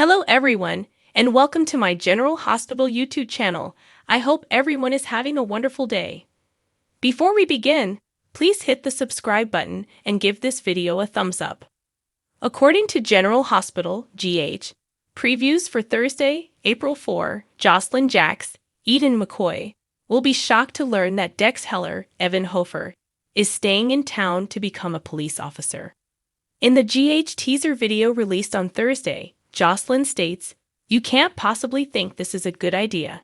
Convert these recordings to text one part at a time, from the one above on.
Hello everyone, and welcome to my General Hospital YouTube channel. I hope everyone is having a wonderful day. Before we begin, please hit the subscribe button and give this video a thumbs up. According to General Hospital, GH, previews for Thursday, April 4, Jocelyn Jacks, Eden McCoy, will be shocked to learn that Dex Heller, Evan Hofer, is staying in town to become a police officer. In the GH teaser video released on Thursday, Jocelyn states, "You can't possibly think this is a good idea."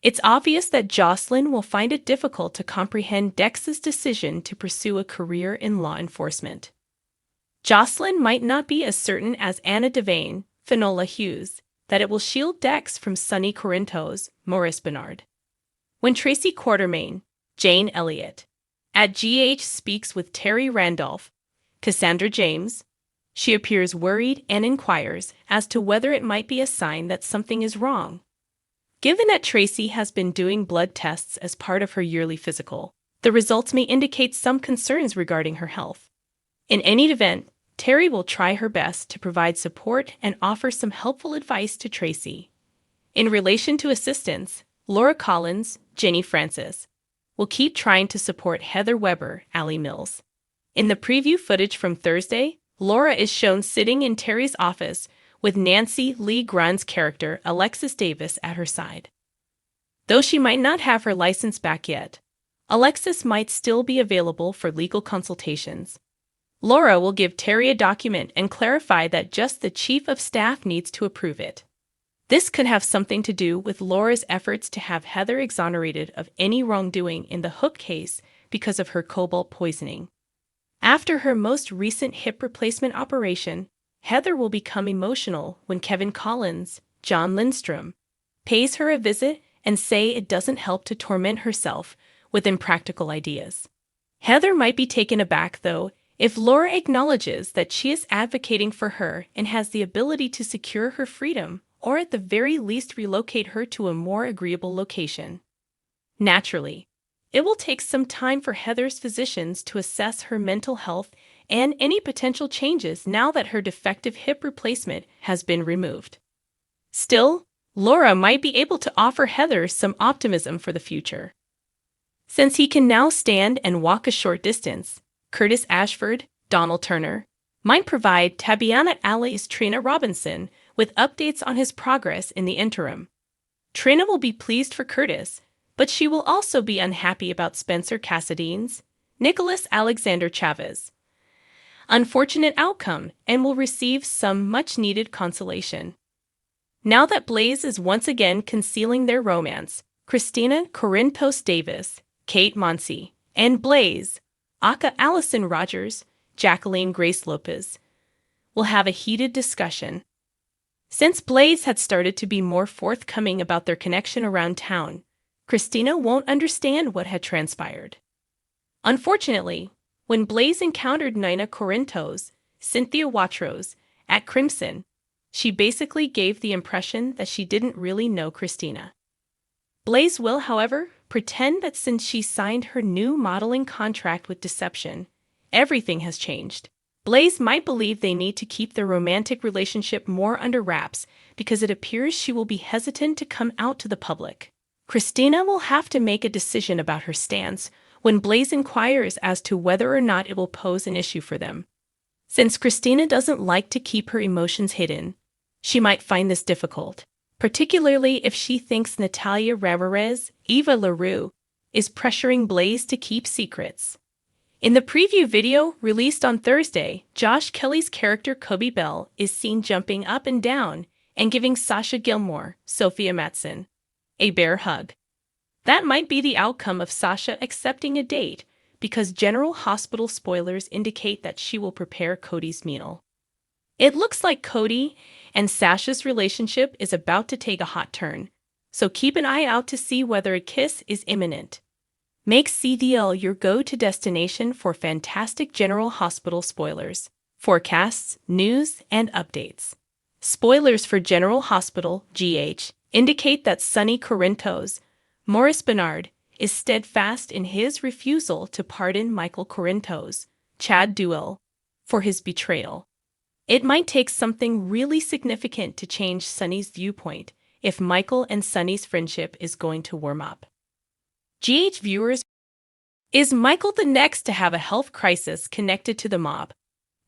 It's obvious that Jocelyn will find it difficult to comprehend Dex's decision to pursue a career in law enforcement. Jocelyn might not be as certain as Anna Devane, Finola Hughes, that it will shield Dex from Sonny Corinto's Maurice Bernard. When Tracy Quartermain, Jane Elliott, at GH speaks with Terry Randolph, Cassandra James, she appears worried and inquires as to whether it might be a sign that something is wrong. Given that Tracy has been doing blood tests as part of her yearly physical, the results may indicate some concerns regarding her health. In any event, Terry will try her best to provide support and offer some helpful advice to Tracy. In relation to assistants, Laura Collins, Jenny Francis, will keep trying to support Heather Weber, Allie Mills. In the preview footage from Thursday, Laura is shown sitting in Terry's office with Nancy Lee Grun's character Alexis Davis at her side. Though she might not have her license back yet, Alexis might still be available for legal consultations. Laura will give Terry a document and clarify that just the chief of staff needs to approve it. This could have something to do with Laura's efforts to have Heather exonerated of any wrongdoing in the Hook case because of her cobalt poisoning. After her most recent hip replacement operation, Heather will become emotional when Kevin Collins, John Lindstrom, pays her a visit and say it doesn't help to torment herself with impractical ideas. Heather might be taken aback, though, if Laura acknowledges that she is advocating for her and has the ability to secure her freedom or at the very least relocate her to a more agreeable location. Naturally, it will take some time for Heather's physicians to assess her mental health and any potential changes now that her defective hip replacement has been removed. Still, Laura might be able to offer Heather some optimism for the future. Since he can now stand and walk a short distance, Curtis Ashford, Donald Turner, might provide Tabiana Alley's Trina Robinson with updates on his progress in the interim. Trina will be pleased for Curtis, but she will also be unhappy about Spencer Cassadine's, Nicholas Alexander Chavez, unfortunate outcome and will receive some much-needed consolation. Now that Blaze is once again concealing their romance, Christina Corinthos Davis, Kate Monsey, and Blaze, aka Allison Rogers, Jacqueline Grace Lopez, will have a heated discussion. Since Blaze had started to be more forthcoming about their connection around town, Christina won't understand what had transpired. Unfortunately, when Blaze encountered Nina Corinthos, Cynthia Watrous, at Crimson, she basically gave the impression that she didn't really know Christina. Blaze will, however, pretend that since she signed her new modeling contract with Deception, everything has changed. Blaze might believe they need to keep their romantic relationship more under wraps because it appears she will be hesitant to come out to the public. Christina will have to make a decision about her stance when Blaze inquires as to whether or not it will pose an issue for them. Since Christina doesn't like to keep her emotions hidden, she might find this difficult, particularly if she thinks Natalia Ramirez, Eva LaRue, is pressuring Blaze to keep secrets. In the preview video released on Thursday, Josh Kelly's character Kobe Bell is seen jumping up and down and giving Sasha Gilmore, Sophia Matson, a bear hug. That might be the outcome of Sasha accepting a date, because General Hospital spoilers indicate that she will prepare Cody's meal. It looks like Cody and Sasha's relationship is about to take a hot turn, so keep an eye out to see whether a kiss is imminent. Make CDL your go-to destination for fantastic General Hospital spoilers, forecasts, news, and updates. Spoilers for General Hospital, GH, indicate that Sonny Corinto's Maurice Bernard is steadfast in his refusal to pardon Michael Corinto's Chad Duell for his betrayal. It might take something really significant to change Sunny's viewpoint if Michael and Sunny's friendship is going to warm up. GH viewers, is Michael the next to have a health crisis connected to the mob?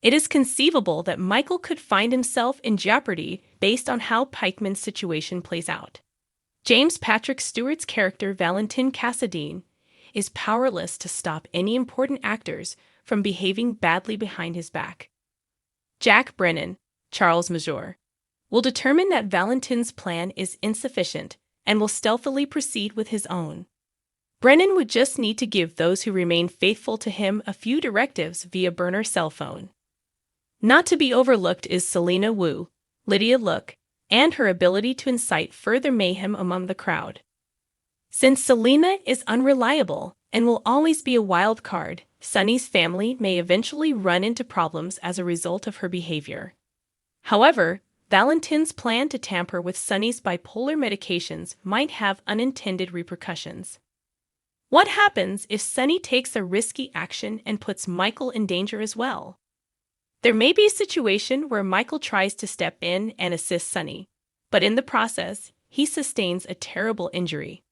It is conceivable that Michael could find himself in jeopardy based on how Pikeman's situation plays out. James Patrick Stewart's character Valentin Cassadine is powerless to stop any important actors from behaving badly behind his back. Jack Brennan, Charles Major, will determine that Valentin's plan is insufficient and will stealthily proceed with his own. Brennan would just need to give those who remain faithful to him a few directives via burner cell phone. Not to be overlooked is Selena Wu, Lydia Look, and her ability to incite further mayhem among the crowd. Since Selena is unreliable and will always be a wild card, Sunny's family may eventually run into problems as a result of her behavior. However, Valentin's plan to tamper with Sunny's bipolar medications might have unintended repercussions. What happens if Sunny takes a risky action and puts Michael in danger as well? There may be a situation where Michael tries to step in and assist Sunny, but in the process, he sustains a terrible injury.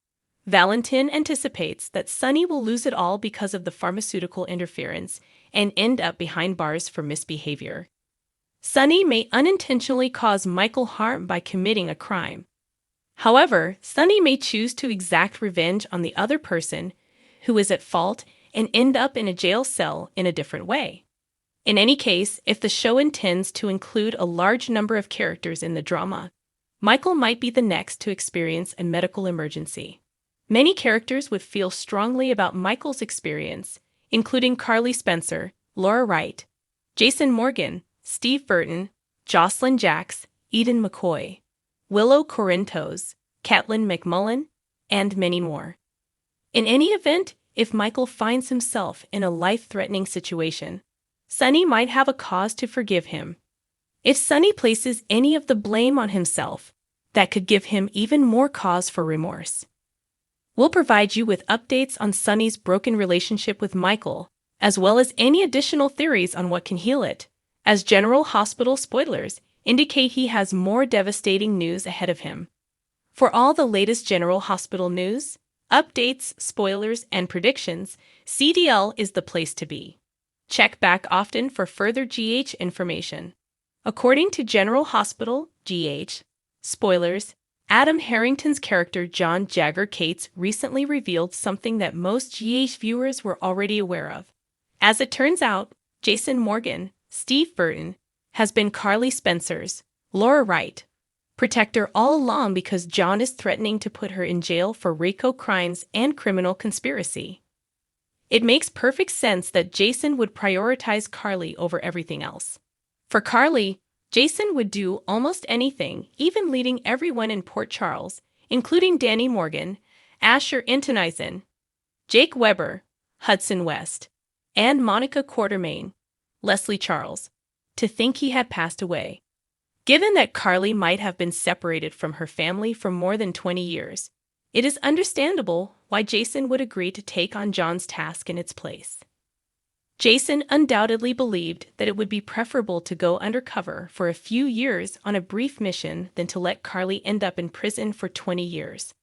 Valentin anticipates that Sunny will lose it all because of the pharmaceutical interference and end up behind bars for misbehavior. Sunny may unintentionally cause Michael harm by committing a crime. However, Sunny may choose to exact revenge on the other person who is at fault and end up in a jail cell in a different way. In any case, if the show intends to include a large number of characters in the drama, Michael might be the next to experience a medical emergency. Many characters would feel strongly about Michael's experience, including Carly Spencer, Laura Wright, Jason Morgan, Steve Burton, Jocelyn Jacks, Eden McCoy, Willow Corinthos, Catelyn McMullen, and many more. In any event, if Michael finds himself in a life-threatening situation, Sunny might have a cause to forgive him. If Sunny places any of the blame on himself, that could give him even more cause for remorse. We'll provide you with updates on Sunny's broken relationship with Michael, as well as any additional theories on what can heal it, as General Hospital spoilers indicate he has more devastating news ahead of him. For all the latest General Hospital news, updates, spoilers, and predictions, CDL is the place to be. Check back often for further GH information. According to General Hospital, GH, spoilers, Adam Harrington's character John Jagger Cates recently revealed something that most GH viewers were already aware of. As it turns out, Jason Morgan, Steve Burton, has been Carly Spencer's, Laura Wright, protector all along because John is threatening to put her in jail for RICO crimes and criminal conspiracy. It makes perfect sense that Jason would prioritize Carly over everything else. For Carly, Jason would do almost anything, even leading everyone in Port Charles, including Danny Morgan, Asher Intonizen, Jake Weber, Hudson West, and Monica Quartermain, Leslie Charles, to think he had passed away. Given that Carly might have been separated from her family for more than 20 years, it is understandable why Jason would agree to take on John's task in its place. Jason undoubtedly believed that it would be preferable to go undercover for a few years on a brief mission than to let Carly end up in prison for 20 years.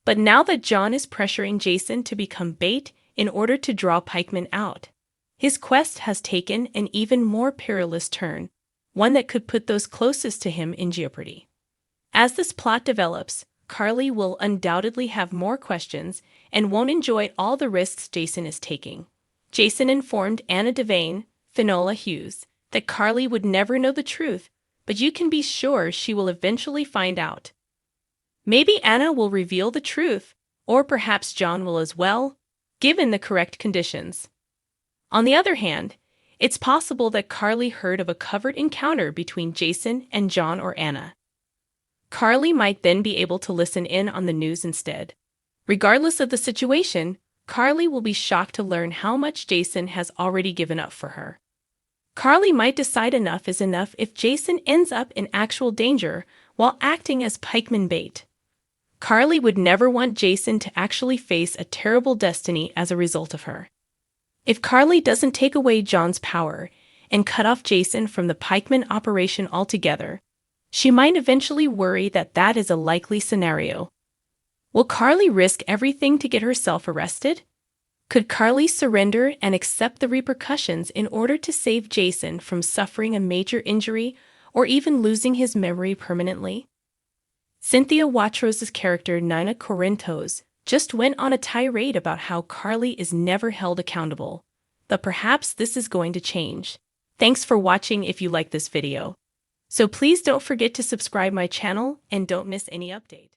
But now that John is pressuring Jason to become bait in order to draw Pikeman out, his quest has taken an even more perilous turn, one that could put those closest to him in jeopardy. As this plot develops, Carly will undoubtedly have more questions and won't enjoy all the risks Jason is taking. Jason informed Anna Devane, Finola Hughes, that Carly would never know the truth, but you can be sure she will eventually find out. Maybe Anna will reveal the truth, or perhaps John will as well, given the correct conditions. On the other hand, it's possible that Carly heard of a covert encounter between Jason and John or Anna. Carly might then be able to listen in on the news instead. Regardless of the situation, Carly will be shocked to learn how much Jason has already given up for her. Carly might decide enough is enough if Jason ends up in actual danger while acting as pikeman bait. Carly would never want Jason to actually face a terrible destiny as a result of her. If Carly doesn't take away John's power and cut off Jason from the pikeman operation altogether. She might eventually worry that that is a likely scenario. Will Carly risk everything to get herself arrested? Could Carly surrender and accept the repercussions in order to save Jason from suffering a major injury or even losing his memory permanently? Cynthia Watrose's character Nina Corinthos just went on a tirade about how Carly is never held accountable, but perhaps this is going to change. Thanks for watching if you like this video. So please don't forget to subscribe my channel and don't miss any update.